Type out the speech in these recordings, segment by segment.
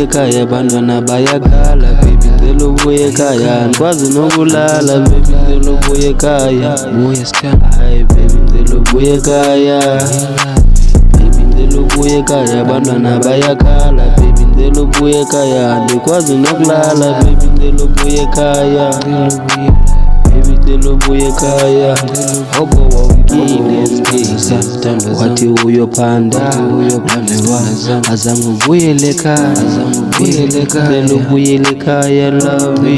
ekhaya abantwana bayakhala baby ngicela ubuye ekhaya andikwazi nokulala baby ngicela ubuye ekhaya buya sithando hayi baby ngicela ubuye ekhaya baby ngicela ubuye ekhaya abantwana bayakhala baby ngicela ubuye ekhaya andikwazi nokulala baby ngicela ubuye ekhaya baby ngicela ubuye ekhaya obo wathi uyophanda azange ubuyele ekhaya ngicela ubuyele ekhaya love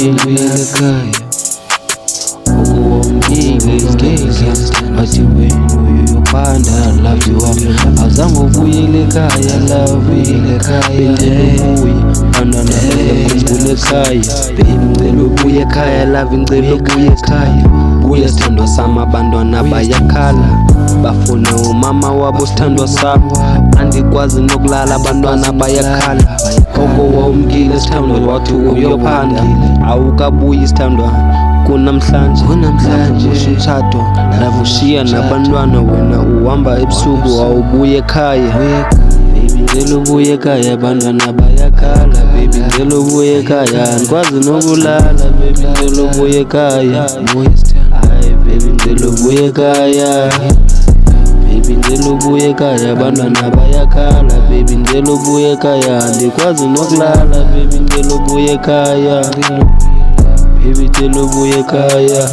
wathi wena uyophanda love wami azange ubuyele ekhaya love ubuye abantwana bayakhumbula ekhaya baby ngicela ubuye ekhaya love ngicela ubuye ekhaya buya sithandwa sami abantwana bayakhala bafuna umama wabo sithandwa sami andikwazi nokulala abantwana bayakhala gogo wawumkile sithandwa wathi uyophanda awukabuyi sithandwa kunamhlanje umshado lavushiya nabantwana wena uhamba ebusuku awubuye ekhaya baby ngicela ubuye ekhaya abantwana bayakhala baby ngicela ubuye ekhaya andikwazi nokulala baby ngicela ubuye ekhaya hayi baby ngicela ubuye ekhaya baby ngicela ubuye ekhaya abantwana bayakhala baby ngicela ubuye ekhaya andikwazi nokulala baby ngicela ubuye ekhaya baby ngicela ubuye ekhaya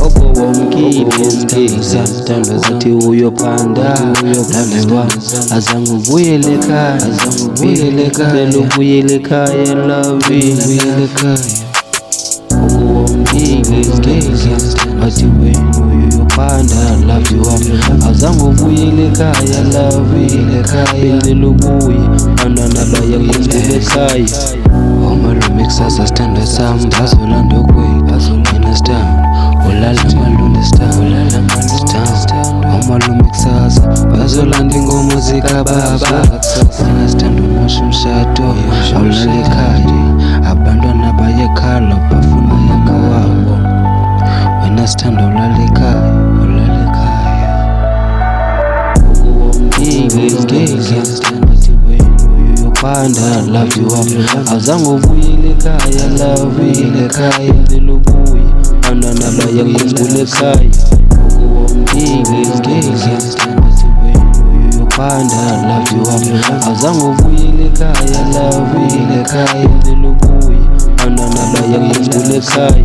obo wamkile sithandwa zathi uyophanda azange ubuyele ekhaya ngicela ubuyele ekhaya love wathi wena uyophanda love wami azange ubuyele ekhaya love ngicela ubuye abantwana bayakhumbula ekhaya omalume kusasa sithandwa sami bazolanda okwethu mina sithando ulala malume sithando omalume kusasa bazolanda ingoma zikababa mina sithando umusha umshado awulala ekhaya abantwana bayakhala bafuna umama wabo wena sithando ulala ekhaya uyophanda love wami azange ubuyele ekhaya love ngicela ubuye abantwana bayakhumbula ekhaya uyophanda love wami azange ubuyele ekhaya love ngicela ubuye abantwana bayakhumbula ekhaya